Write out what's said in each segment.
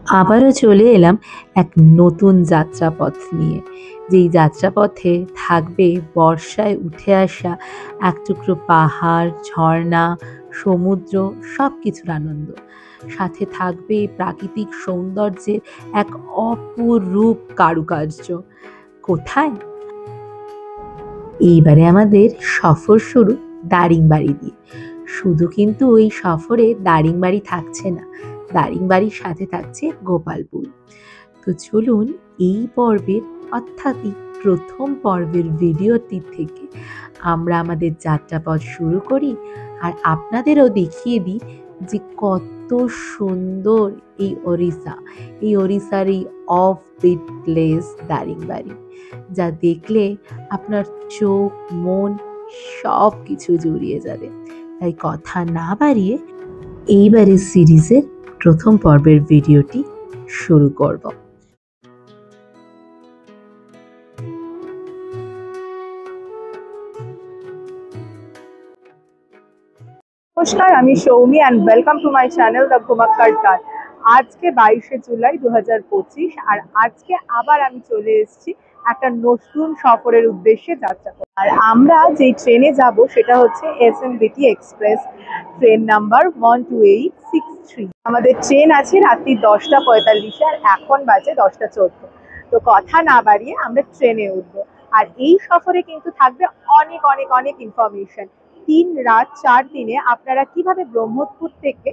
আবারও চলে এলাম এক নতুন যাত্রাপথ নিয়ে, যেই যাত্রাপথে থাকবে বর্ষায় উঠে আসা এক টুকরো পাহাড়, ঝর্ণা, সমুদ্র, সব কিছুর আনন্দ। সাথে থাকবে প্রাকৃতিক সৌন্দর্যের এক অপরূপ কারুকার্য। কোথায়? এইবারে আমাদের সফর শুরু দারিংবাড়ি দিয়ে। শুধু কিন্তু ওই সফরে দারিংবাড়ি থাকছে না, দারিংবাড়ির সাথে থাকছে গোপালপুর। তো চলুন এই পর্বের অর্থাৎ এই প্রথম পর্বের ভিডিওটি থেকে আমরা আমাদের যাত্রাপথ শুরু করি, আর আপনাদেরও দেখিয়ে দিই যে কত সুন্দর এই ওড়িশার এই অফ বিট প্লেস দারিংবাড়ি, যা দেখলে আপনার চোখ মন সব কিছু জুড়িয়ে যাবে। তাই কথা না বাড়িয়ে এইবারের সিরিজের প্রথম পর্বের ভিডিওটি শুরু করব। নমস্কার, আমি Soumi and welcome to my channel the Ghumakkar Gaan. আজকে 22শে জুলাই 2025, আর আজকে আবার আমি চলে এসেছি একটা নতুন সফরের উদ্দেশ্যে যাত্রা করতে। আর আমরা যেই ট্রেনে যাব সেটা হচ্ছে SMBT এক্সপ্রেস, ট্রেন নাম্বার 12863। আমাদের ট্রেন আছে রাত্রি 10:45, আর এখন বাজে 10:14। তো কথা না বাড়িয়ে আমরা ট্রেনে উঠবো। আর এই সফরে কিন্তু থাকবে অনেক অনেক অনেক ইনফরমেশন। 3 রাত 4 দিনে আপনারা কিভাবে ব্রহ্মপুর থেকে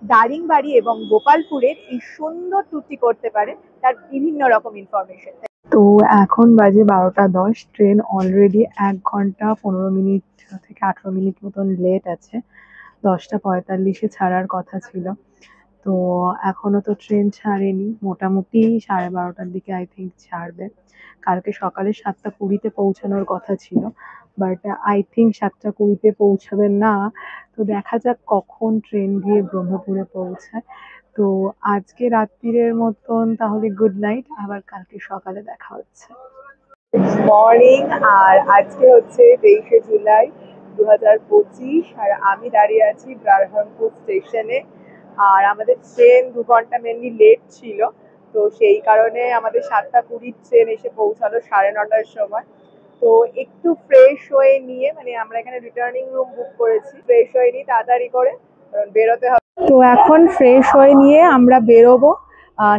দারিংবাড়ি এবং গোপালপুরের এই সুন্দর ট্যুরটি করতে পারেন, তার বিভিন্ন রকম ইনফরমেশন। তো এখন বাজে 12:10। ট্রেন অলরেডি 1 ঘন্টা 15 মিনিট থেকে 18 মিনিট মতন লেট আছে। 10:45-এ ছাড়ার কথা ছিল, তো এখনো তো ট্রেন ছাড়েনি। মোটামুটি 12:30টার দিকে আই থিঙ্ক ছাড়বে। কালকে সকালে 7:20-তে পৌঁছানোর কথা ছিল, বাট আই থিঙ্ক 7:20-তে পৌঁছাবে না। তো দেখা যাক কখন ট্রেন গিয়ে ব্রহ্মপুরে পৌঁছায়। তো আজকে রাত্রিরের মতন তাহলে গুড নাইট, আবার কালকে সকালে দেখা হচ্ছে। গুড মর্নিং, আর আজকে হচ্ছে 23শে জুলাই 2025, আর আমি দাঁড়িয়ে আছি ব্রাহ্মণপুর স্টেশনে। আর আমাদের ট্রেন 2 ঘন্টা মেনলি লেট ছিল, তো সেই কারণে আমাদের 7:20 ট্রেন এসে পৌঁছালো 9:30টার সময়। তো একটু ফ্রেশ হয়ে নিয়ে, মানে আমরা এখানে রিটার্নিং রুম বুক করেছি, ফ্রেশ হয়ে নিয়ে তাড়াতাড়ি করে বেরোতে হবে। তো এখন ফ্রেশ হয়ে নিয়ে আমরা বেরোবো।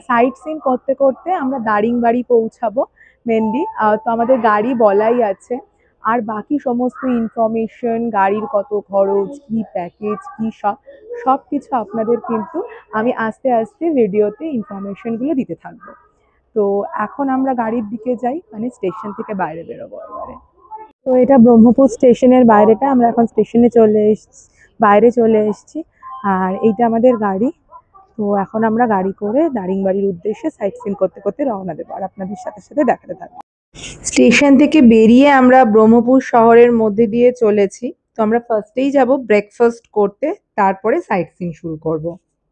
সাইট সিন করতে করতে আমরা দারিংবাড়ি পৌঁছাবো মেনলি। তো আমাদের গাড়ি বলাই আছে, আর বাকি সমস্ত ইনফরমেশন, গাড়ির কত খরচ, কি প্যাকেজ, কি সব কিছু আপনাদের কিন্তু আমি আস্তে আস্তে ভিডিওতে ইনফরমেশনগুলো দিতে থাকবো। তো এখন আমরা গাড়ির দিকে যাই, মানে স্টেশন থেকে বাইরে বেরোবো এবারে। তো এটা ব্রহ্মপুর স্টেশনের বাইরেটা, আমরা এখন স্টেশনে বাইরে চলে এসেছি, আর এইটা আমাদের গাড়ি। তো এখন আমরা গাড়ি করে দারিংবাড়ির উদ্দেশ্যে সাইট সিন করতে করতে রওনা দেবো, আর আপনাদের সাথে সাথে দেখাতে থাকবো। স্টেশন থেকে বেরিয়ে আমরা ব্রহ্মপুর শহরের মধ্যে দিয়ে চলেছি। তো আমরা ফার্স্টেই যাব ব্রেকফাস্ট করতে, তারপরে সাইট সিন শুরু করব।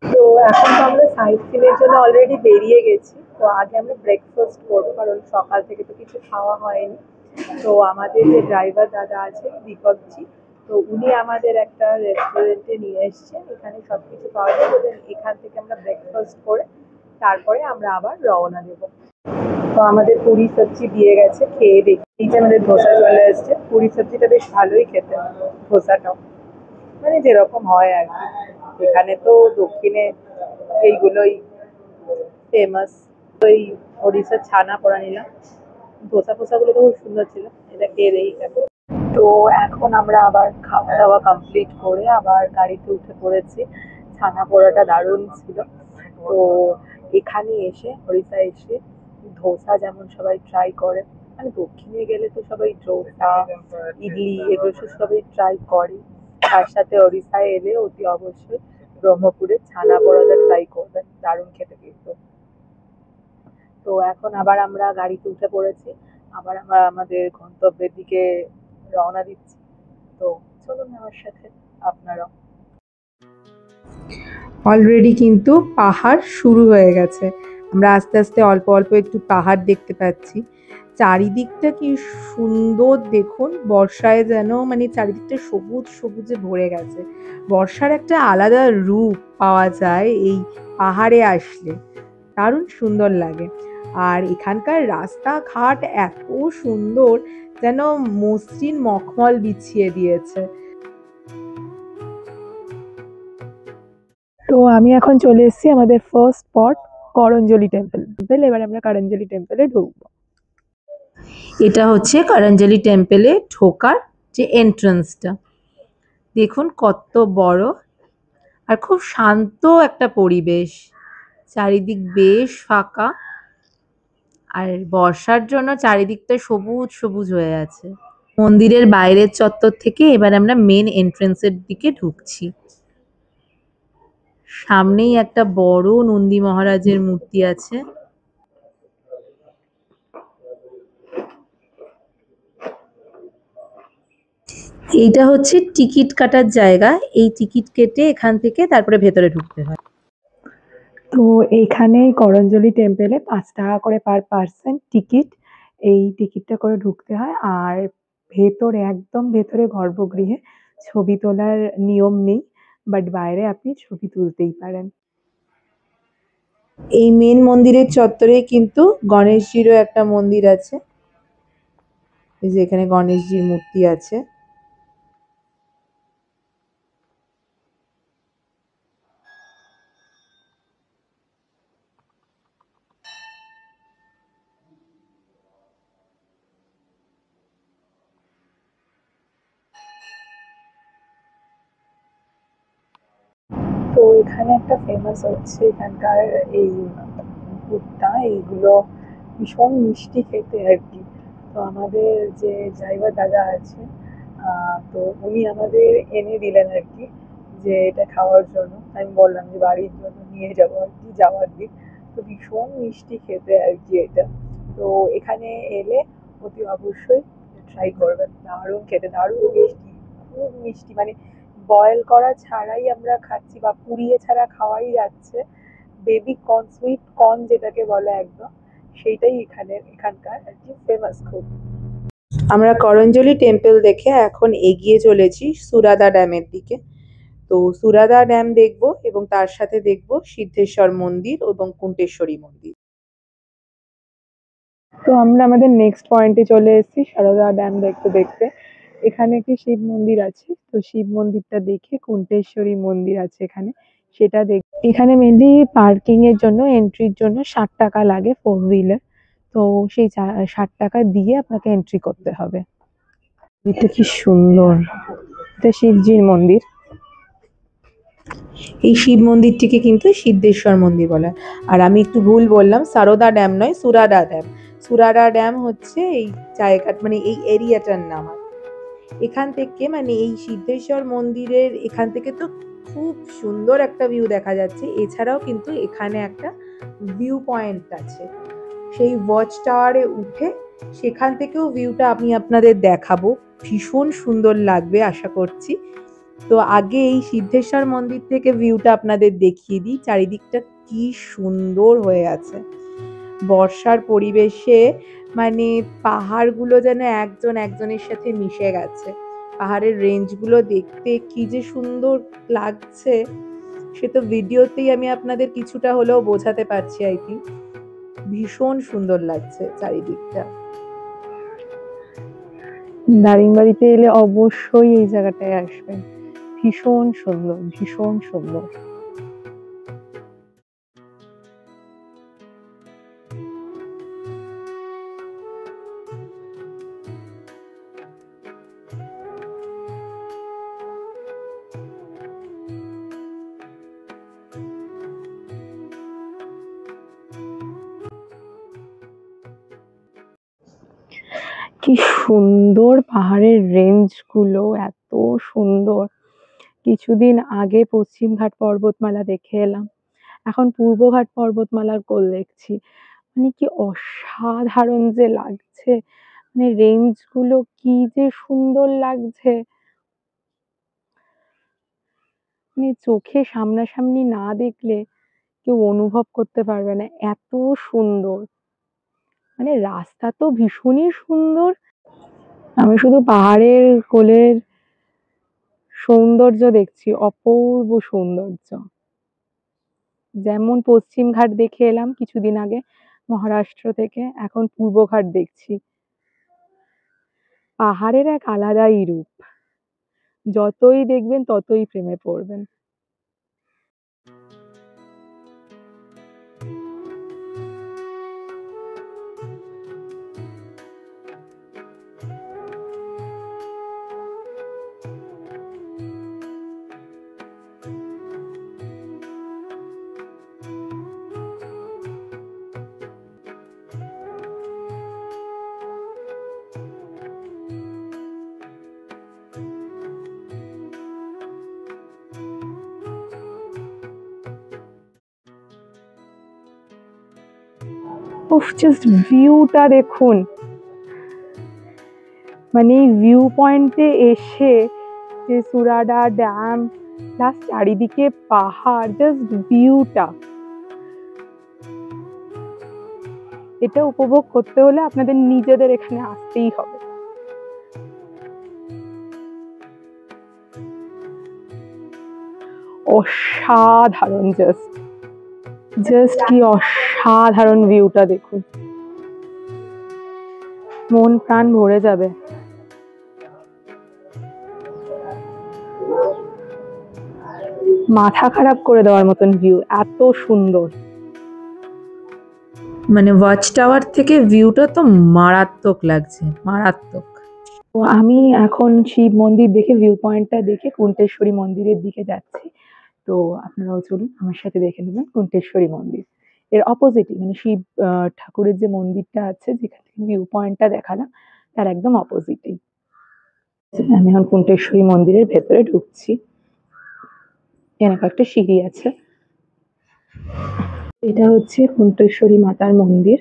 তো এখন তো আমরা সাইট সিনের জন্য অলরেডি বেরিয়ে গেছি। তো আগে আমরা ব্রেকফাস্ট করবো, কারণ সকাল থেকে তো কিছু খাওয়া হয়নি। তো আমাদের যে ড্রাইভার দাদা আছে দীপকজি, তো উনি আমাদের একটা রেস্টুরেন্টে নিয়ে এসছেন, এখানে সব কিছু পাওয়া যাবে। এখান থেকে আমরা ব্রেকফাস্ট করে তারপরে আমরা আবার রওনা দেবো। তো আমাদের পুরি সবজি দিয়ে গেছে, খেয়ে দেখি। এই যে আমাদের ধোসা চলে এসছে, পুরি সবজিটা বেশ ভালোই খেতে, ধোসাটাও মানে যেরকম হয় আর কি। এখানে তো দক্ষিণে এইগুলোই ফেমাস। তো এই ওড়িশার ছানা পড়া নিলাম, ধোসা ফোসাগুলো তো খুব সুন্দর ছিল, এটা খেয়ে দেখি কেমন। তো এখন আমরা আবার খাওয়া দাওয়া কমপ্লিট করে আবার গাড়িতে উঠে পড়েছি। ছানা পোড়াটা দারুণ ছিল। তো এখানে এসে, ওড়িশা এসে ধোসা যেমন সবাই ট্রাই করে, মানে দক্ষিণে গেলে তো সবাই ধোসা, ইডলি এগুলো সবাই ট্রাই করে, তার সাথে ওড়িশায় এলে অতি অবশ্যই ব্রহ্মপুরের ছানা পোড়াটা ট্রাই করবেন, দারুণ খেতে কিন্তু। তো এখন আবার আমরা গাড়িতে উঠে পড়েছি, আবার আমরা আমাদের গন্তব্যের দিকে রওনা দিচ্ছি। তো চলুন আমার সাথে আপনারাও। অলরেডি কিন্তু পাহাড় শুরু হয়ে গেছে, আমরা আস্তে আস্তে অল্প অল্প একটু পাহাড় দেখতে পাচ্ছি। চারিদিকটা কি সুন্দর দেখুন, বর্ষায় যেন মানে চারিদিকটা সবুজ সবুজে ভরে গেছে। বর্ষার একটা আলাদা রূপ পাওয়া যায় এই পাহাড়ে আসলে। দারুণ সুন্দর লাগে। আর এখানকার রাস্তাঘাট এত সুন্দর, যেন মসৃণ মখমল বিছিয়ে দিয়েছে। তো আমি এখন চলে এসেছি আমাদের ফার্স্ট স্পট করঞ্জলি টেম্পল। এবার আমরা করঞ্জলি টেম্পলে ঢুকবো। এটা হচ্ছে করঞ্জলি টেম্পলে ঢোকার যে এন্ট্রান্সটা, দেখুন কত বড় আর খুব শান্ত একটা পরিবেশ, চারিদিক বেশ ফাঁকা আর বর্ষার জন্য চারিদিকটা সবুজ সবুজ হয়ে আছে। মন্দিরের বাইরের চত্বর থেকে এবার আমরা মেন এন্ট্রান্সের দিকে ঢুকছি। সামনেই একটা বড় নন্দী মহারাজের মূর্তি আছে। এইটা হচ্ছে টিকিট কাটার জায়গা, এই টিকিট কেটে এখান থেকে তারপরে ভেতরে ঢুকতে হয়। তো এইখানে করঞ্জলি টেম্পলে 5 টাকা করে পার পার্সন টিকিট, এই টিকিটটা করে ঢুকতে হয়। আর ভেতরে, একদম ভেতরে গর্ভগৃহে ছবি তোলার নিয়ম নেই, বাট বাইরে আপনি ছবি তুলতেই পারেন। এই মেন মন্দিরের চত্বরে কিন্তু গণেশজিরও একটা মন্দির আছে, এই যে এখানে গণেশজির মূর্তি আছে। তো এখানে একটা ফেমাস হচ্ছে এখানকার এই ভুট্টা, এইগুলো ভীষণ মিষ্টি খেতে আর কি। তো আমাদের যে ড্রাইভার দাদা আছে, তো উনি আমাদের এনে দিলেন আর কি, যে এটা খাওয়ার জন্য। আমি বললাম যে বাড়ির জন্য নিয়ে যাবো আর কি যাওয়ার দিন। তো ভীষণ মিষ্টি খেতে আর কি এটা। তো এখানে এলে অতি অবশ্যই ট্রাই করবেন, দারুণ খেতে, দারুণ মিষ্টি, খুব মিষ্টি, মানে বয়েল করা ছাড়াই আমরা খাচ্ছি বা পুড়িয়ে ছাড়া খাওয়াই যাচ্ছে। বেবি কর্ন, সুইট কর্ন যেটাকে বলে একদম, সেইটাই এখানকার আর কি ফেমাস খুব। আমরা করঞ্জলি টেম্পল দেখে এখন এগিয়ে চলেছি সুরাদা ড্যামের দিকে। তো সুরাদা ড্যাম দেখব এবং তার সাথে দেখব সিদ্ধেশ্বর মন্দির এবং কুন্টেশ্বরী মন্দির। তো আমরা আমাদের নেক্সট পয়েন্টে চলে এসেছি সারদা ড্যাম দেখতে দেখতে। এখানে একটি শিব মন্দির আছে, তো শিব মন্দিরটা দেখে কুন্টেশ্বরী মন্দির আছে এখানে, সেটা দেখ। এখানে মেনলি পার্কিং এর জন্য, এন্ট্রির জন্য 60 টাকা লাগে 4 হুইলার। তো সেই 60 টাকা দিয়ে আপনাকে এন্ট্রি করতে হবে। এটা কি সুন্দর, এটা শিবজির মন্দির। এই শিব মন্দিরটিকে কিন্তু সিদ্ধেশ্বর মন্দির বলা হয়। আর আমি একটু ভুল বললাম, সারদা ড্যাম নয়, সুরাডা ড্যাম। সুরাডা ড্যাম হচ্ছে এই জায়গা, মানে এই এরিয়াটার নাম। এখান থেকে, মানে এই সিদ্ধেশ্বর মন্দিরের এখান থেকে তো খুব সুন্দর একটা ভিউ দেখা যাচ্ছে। এছাড়াও কিন্তু এখানে একটা ভিউ পয়েন্ট আছে, সেই ওয়াচ টাওয়ারে উঠে সেখান থেকেও ভিউটা আমি আপনাদের দেখাবো, ভীষণ সুন্দর লাগবে আশা করছি। তো আগে এই সিদ্ধেশ্বর মন্দির থেকে ভিউটা আপনাদের দেখিয়ে দিই, চারিদিকটা কি সুন্দর হয়ে আছে বর্ষার পরিবেশে। মানে পাহাড়গুলো যেন একজন একজনের সাথে মিশে গেছে, পাহাড়ের রেঞ্জগুলো দেখতে কি যে সুন্দর লাগছে, সে তো ভিডিওতেই আমি আপনাদের কিছুটা হলেও বোঝাতে পারছি। আই থিঙ্ক ভীষণ সুন্দর লাগছে চারিদিকটা। দারিংবাড়িতে এলে অবশ্যই এই জায়গাটায় আসবেন, ভীষণ সুন্দর, ভীষণ সুন্দর। কি সুন্দর পাহাড়ের রেঞ্জ গুলো, এত সুন্দর। কিছুদিন আগে পশ্চিমঘাট পর্বতমালা দেখে এলাম, এখন পূর্বঘাট পর্বতমালার কোল দেখছি। মানে কি অসাধারণ যে লাগছে, মানে রেঞ্জ গুলো কি যে সুন্দর লাগছে, মানে চোখে সামনাসামনি না দেখলে কেউ অনুভব করতে পারবে না এত সুন্দর। মানে রাস্তা তো ভীষণই সুন্দর, আমি শুধু পাহাড়ের কোলের সৌন্দর্য দেখছি, অপূর্ব সৌন্দর্য। যেমন পশ্চিম ঘাট দেখে এলাম কিছুদিন আগে মহারাষ্ট্র থেকে, এখন পূর্ব ঘাট দেখছি। পাহাড়ের এক আলাদাই রূপ, যতই দেখবেন ততই প্রেমে পড়বেন। উফ, জাস্ট ভিউটা দেখুন, মানে এই ভিউ পয়েন্টে এসে যে সুরাডা ড্যাম প্লাস চারিদিকে পাহাড়, জাস্ট ভিউটা, এটা উপভোগ করতে হলে আপনাদের নিজেদের এখানে আসতেই হবে। অসাধারণ, জাস্ট কি অসাধারণ ভিউটা দেখুন, মন প্রাণ ভরে যাবে। মাথা খারাপ করে দেওয়ার মতন ভিউ, এত সুন্দর। মানে ওয়াচ টাওয়ার থেকে ভিউটা তো মারাত্মক লাগছে, মারাত্মক। তো আমি এখন শিব মন্দির দেখে, ভিউ পয়েন্টটা দেখে কুন্টেশ্বরী মন্দিরের দিকে যাচ্ছি। তো আপনারাও চলুন আমার সাথে দেখে নেবেন কুন্টেশ্বরী মন্দির। এর অপোজিটই, মানে শিব ঠাকুরের যে মন্দিরটা আছে যেখান থেকে ভিউ পয়েন্টটা দেখালাম তার একদম অপোজিটেই। আমি এখন কুন্টেশ্বরী মন্দিরের ভেতরে ঢুকছি। এখানে একটা সিঁড়ি আছে, এটা হচ্ছে কুন্টেশ্বরী মাতার মন্দির।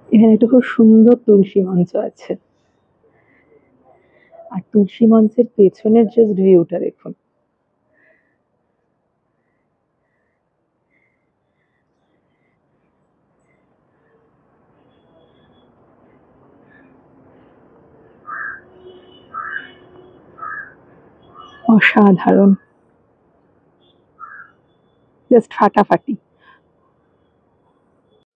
এখানে একটা খুব সুন্দর তুলসী মঞ্চ আছে, আর তুলসী মঞ্চের পেছনের জাস্ট ভিউটা দেখুন। অসাধারণ, জাস্ট ফাটাফাটি।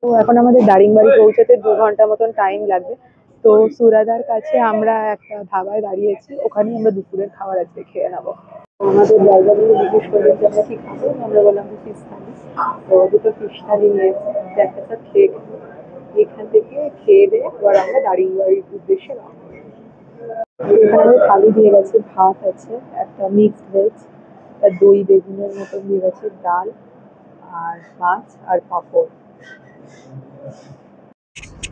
তো এখন আমাদের দারিংবাড়ি পৌঁছাতে 2 ঘন্টা মতন টাইম লাগবে। তো সুরাদার কাছে আমরা একটা ধাবায় দাঁড়িয়েছি, ওখানে আমরা দুপুরের খাবার আজকে খেয়ে নেবো। আমাদের ড্রাইভারগুলো জিজ্ঞেস করলেন যে আমরা কি খাবো, আমরা বললাম যে ফিশ থালি। তো 2টো ফিশ থালি নিয়েছি, একটা খেয়ে গেলো। এখান থেকে খেয়ে দিয়ে এবার আমরা দারিংবাড়ির উদ্দেশ্যে রওনা হবো। এখানে থালি দিয়ে গেছে, ভাত আছে, একটা মিক্সড ভেজ, দই বেগুনের মতন দিয়ে গেছে, ডাল আর মাছ আর পাঁপড়।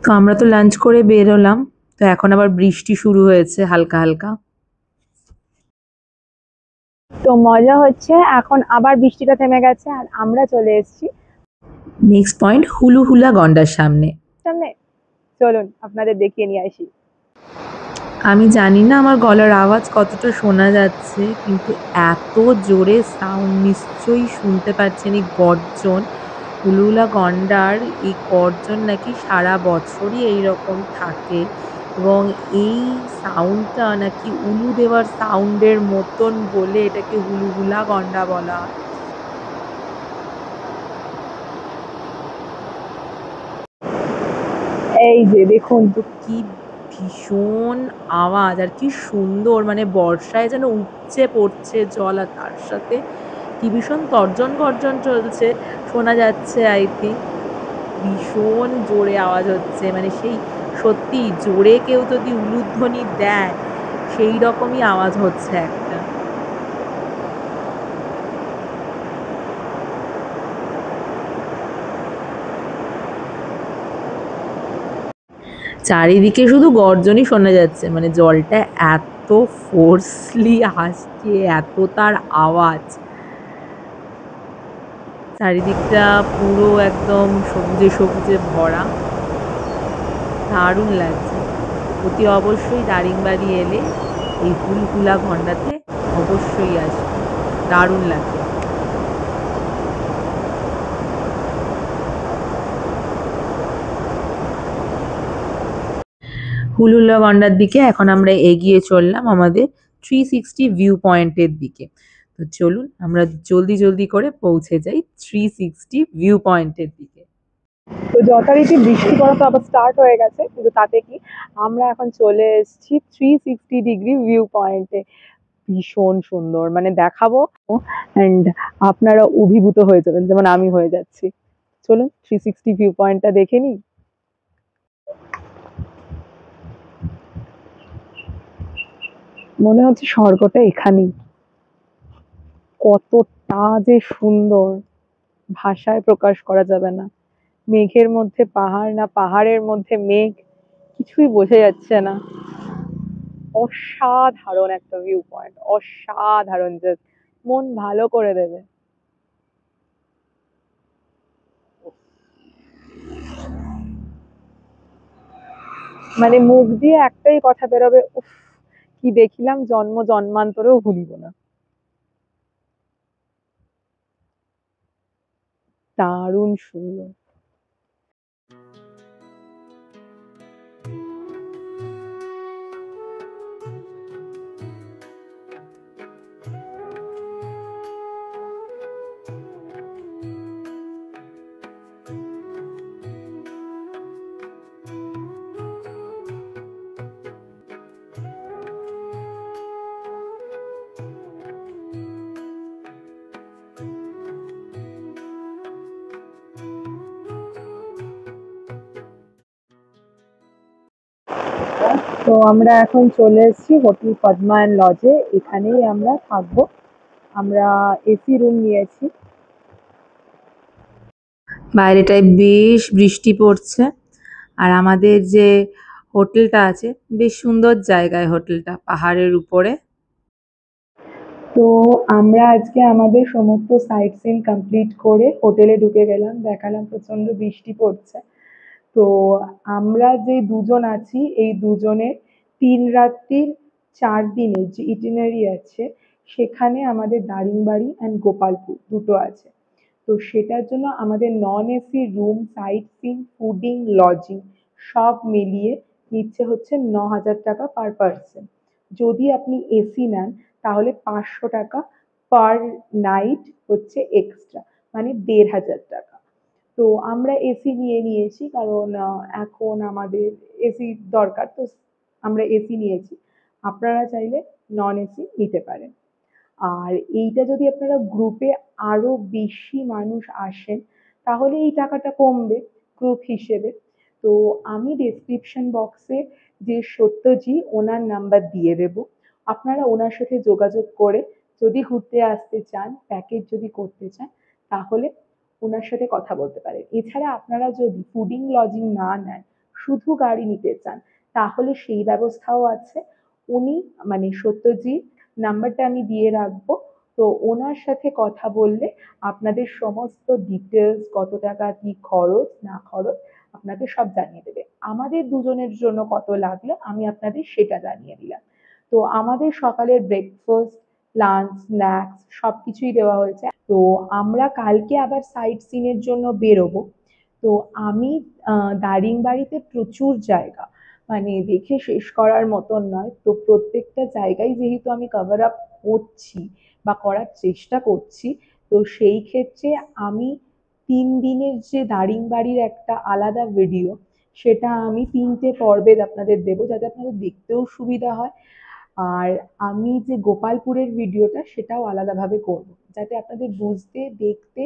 তো আমরা তো লাঞ্চ করে বেরোলাম, তো এখন আবার বৃষ্টি শুরু হয়েছে হালকা হালকা। তো মজা হচ্ছে, এখন আবার বৃষ্টিটা থেমে গেছে আর আমরা চলে এসেছি নেক্সট পয়েন্ট হুলু হুলা গন্ডার সামনে। চলুন আপনাদের দেখিয়ে নিয়ে আসি। আমি জানি না আমার গলার আওয়াজ কতটা শোনা যাচ্ছে, কিন্তু এত জোরে সাউন্ড, নিশ্চয়ই শুনতে পাচ্ছেন এই গর্জন। হুলুহুলা গন্ডার এই গর্জন নাকি সারা বছরই এইরকম থাকে, এবং এই সাউন্ডটা নাকি উলু দেওয়ার সাউন্ডের মতন বলে এটাকে হুলুহুলা গন্ডা বলা হয়। এই যে দেখুন, তো কি ভীষণ আওয়াজ, আর কি সুন্দর, মানে বর্ষায় যেন উপচে পড়ছে জল, আর তার সাথে কি ভীষণ তর্জন গর্জন চলছে, শোনা যাচ্ছে। আই থিঙ্ক ভীষণ জোরে আওয়াজ হচ্ছে, মানে সেই সত্যি জোরে কেউ যদি উলুধ্বনি দেয় সেই রকমই আওয়াজ হচ্ছে একটা। চারিদিকে শুধু গর্জনই শোনা যাচ্ছে, মানে জলটা এত ফোর্সলি আসছে, এত তার আওয়াজ। চারিদিকটা পুরো একদম সবুজে সবুজে ভরা, দারুণ লাগছে। অতি অবশ্যই দারিংবাড়ি এলে এই হুলহুলা গন্ডাতে অবশ্যই আসবে, দারুণ লাগে। হুলহুলা গন্ডার দিকে এখন আমরা এগিয়ে চললাম আমাদের 360 ভিউ পয়েন্টের দিকে। তো চলুন আমরা জলদি জলদি করে পৌঁছে যাই 360 ভিউ পয়েন্টের দিকে। তো যথারীতি বৃষ্টি পড়া তো আবার স্টার্ট হয়ে গেছে, কিন্তু তাতে কি, আমরা এখন চলে এসেছি 360 ডিগ্রি ভিউ পয়েন্টে। ভীষণ সুন্দর, মানে দেখাবো অ্যান্ড আপনারা অভিভূত হয়ে যাবেন, যেমন আমি হয়ে যাচ্ছি। চলুন 360 ভিউ পয়েন্টটা দেখে নিই। মনে হচ্ছে স্বর্গটা এখানেই। কতটা যে সুন্দর, ভাষায় প্রকাশ করা যাবে না। মেঘের মধ্যে পাহাড়, না পাহাড়ের মধ্যে মেঘ, কিছুই বোঝা যাচ্ছে না। অসাধারণ একটা ভিউ পয়েন্ট, অসাধারণ, জাস্ট মন ভালো করে দেবে। মানে মুখ দিয়ে একটাই কথা বেরোবে, উফ, কি দেখিলাম, জন্ম জন্মান্তরেও ভুলিব না। দারুণ সুন্দর। তো আমরা এখন চলে এসেছি হোটেল পদ্মা অ্যান্ড লজে, এখানেই আমরা থাকবো। আমরা এসি রুম নিয়েছি। বাইরেটায় বেশ বৃষ্টি পড়ছে আর আমাদের যে হোটেলটা আছে বেশ সুন্দর জায়গায়, হোটেলটা পাহাড়ের উপরে। তো আমরা আজকে আমাদের সমস্ত সাইট সিন কমপ্লিট করে হোটেলে ঢুকে গেলাম, দেখালাম প্রচন্ড বৃষ্টি পড়ছে। তো আমরা যে দুজন আছি, এই দুজনের 3 রাত্রির 4 দিনের যে ইটিনারি আছে, সেখানে আমাদের দারিংবাড়ি অ্যান্ড গোপালপুর দুটো আছে। তো সেটার জন্য আমাদের non AC room, sightseeing, fooding, lodging সব মিলিয়ে নিচ্ছে হচ্ছে 9,000 টাকা পার পার্সন। যদি আপনি এসি নেন তাহলে 500 টাকা পার নাইট হচ্ছে এক্সট্রা, মানে 1,500 টাকা। তো আমরা এসি নিয়ে নিয়েছি, কারণ এখন আমাদের এসি দরকার, তো আমরা এসি নিয়েছি। আপনারা চাইলে নন এসি নিতে পারেন। আর এইটা যদি আপনারা গ্রুপে আরো বেশি মানুষ আসেন, তাহলে এই টাকাটা কমবে গ্রুপ হিসেবে। তো আমি ডেসক্রিপশন বক্সে যে সত্যজি ওনার নাম্বার দিয়ে দেব, আপনারা ওনার সাথে যোগাযোগ করে যদি ঘুরতে আসতে চান, প্যাকেজ যদি করতে চান, তাহলে ওনার সাথে কথা বলতে পারেন। এছাড়া আপনারা যদি ফুডিং লজিং না নেন, শুধু গাড়ি নিতে চান, তাহলে সেই ব্যবস্থাও আছে। উনি, মানে সত্যজিৎ, নাম্বারটা আমি দিয়ে রাখবো। তো ওনার সাথে কথা বললে আপনাদের সমস্ত ডিটেলস, কত টাকা কি খরচ না খরচ, আপনাকে সব জানিয়ে দেবে। আমাদের দুজনের জন্য কত লাগলো আমি আপনাদের সেটা জানিয়ে দিলাম। তো আমাদের সকালের ব্রেকফাস্ট, লাঞ্চ, স্ন্যাক্স সবকিছুই দেওয়া হয়েছে। তো আমরা কালকে আবার সাইট সিনের জন্য বেরোবো। তো আমি দারিংবাড়িতে প্রচুর জায়গা, মানে দেখে শেষ করার মতন নয়। তো প্রত্যেকটা জায়গায় যেহেতু আমি কভার আপ করছি বা করার চেষ্টা করছি, তো সেই ক্ষেত্রে আমি 3 দিনের যে দারিংবাড়ির একটা আলাদা ভিডিও, সেটা আমি 3টে পর্বে আপনাদের দেবো, যাতে আপনাদের দেখতেও সুবিধা হয়। আর আমি যে গোপালপুরের ভিডিওটা, সেটাও আলাদাভাবে করব, যাতে আপনাদের বুঝতে, দেখতে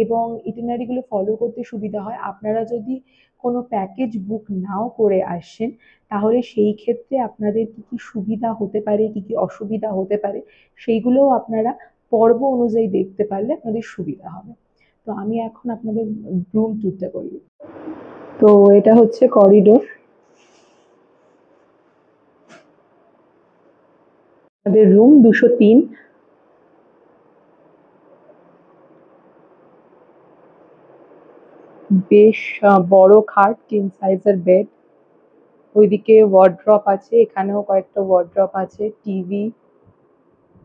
এবং ইটিনারিগুলো ফলো করতে সুবিধা হয়। আপনারা যদি কোনো প্যাকেজ বুক নাও করে আসেন, তাহলে সেই ক্ষেত্রে আপনাদের কি কি সুবিধা হতে পারে, কি কি অসুবিধা হতে পারে, সেইগুলোও আপনারা পর্ব অনুযায়ী দেখতে পারলে আপনাদের সুবিধা হবে। তো আমি এখন আপনাদের রুম ট্যুরটা করি। তো এটা হচ্ছে করিডোর, আমাদের রুম 203। বেশ বড় খাট, কিং সাইজের বেড, ওইদিকে ওয়ার্ড্রপ আছে, এখানেও কয়েকটা ওয়ার্ড্রপ আছে, টিভি।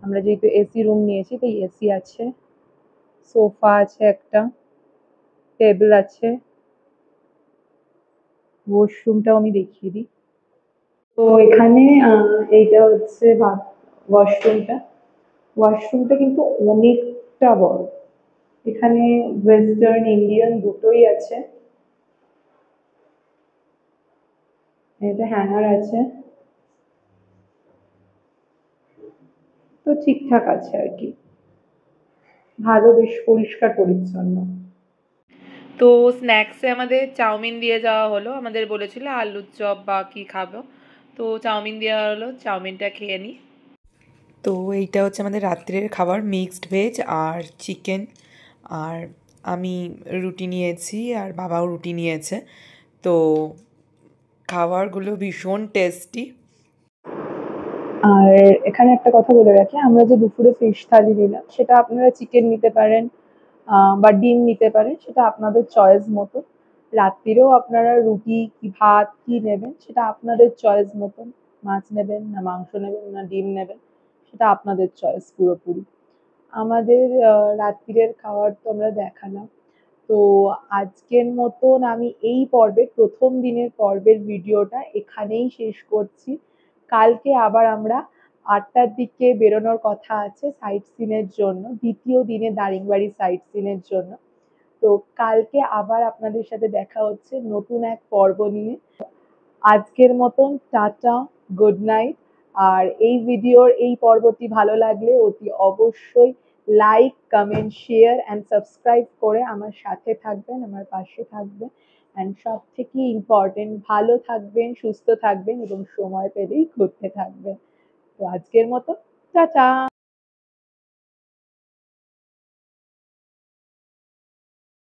আমরা যেহেতু এসি রুম নিয়েছি তাই এসি আছে, সোফা আছে একটা, টেবিল আছে। ওয়াশরুমটাও আমি দেখিয়ে দিই। তো এখানে এইটা হচ্ছে ওয়াশরুমটা কিন্তু অনেকটা বড়। এখানে ওয়েস্টার্ন ইন্ডিয়ান দুটোই আছে। এটা হ্যাঙ্গার আছে, তো ঠিকঠাক আছে আর কি, ভালো, বেশ পরিষ্কার পরিচ্ছন্ন। তো স্ন্যাক্সে আমাদের চাউমিন দিয়ে যাওয়া হলো, আমাদের বলেছিল আলুর চপ বা কী খাবো, তো চাউমিন দেওয়া হলো, চাউমিনটা খেয়ে নিই। তো এইটা হচ্ছে আমাদের রাত্রের খাবার, মিক্সড ভেজ আর চিকেন, আর আমি রুটি নিয়েছি আর বাবাও রুটি নিয়েছে। তো খাবারগুলো ভীষণ টেস্টি। আর এখানে একটা কথা বলে রাখি, আমরা যে দুপুরে ফিশ থালি নিলাম সেটা আপনারা চিকেন নিতে পারেন বা ডিম নিতে পারেন, সেটা আপনাদের চয়েস মতো। রাত্রিরেও আপনারা রুটি কি ভাত কি নেবেন সেটা আপনাদের চয়েস মতন, মাছ নেবেন না মাংস নেবেন না ডিম নেবেন সেটা আপনাদের চয়েস পুরোপুরি। আমাদের রাত্রিরের খাবার তো আমরা দেখালাম। তো আজকের মতন আমি এই পর্বের প্রথম দিনের পর্বের ভিডিওটা এখানেই শেষ করছি। কালকে আবার আমরা 8টার দিকে বেরোনোর কথা আছে সাইট সিনের জন্য, দ্বিতীয় দিনে দারিংবাড়ি সাইট সিনের জন্য। তো কালকে আবার আপনাদের সাথে দেখা হচ্ছে নতুন এক পর্ব নিয়ে। আজকের মতন টাটা, গুড নাইট। আর এই ভিডিওর এই পর্বটি ভালো লাগলে অতি অবশ্যই like, comment, share and subscribe করে আমার সাথে থাকবেন, আমার পাশে থাকবেন। অ্যান্ড সব থেকে ইম্পর্টেন্ট, ভালো থাকবেন, সুস্থ থাকবেন এবং সময় পেলেই ঘুরতে থাকবেন। তো আজকের মতো টাটা।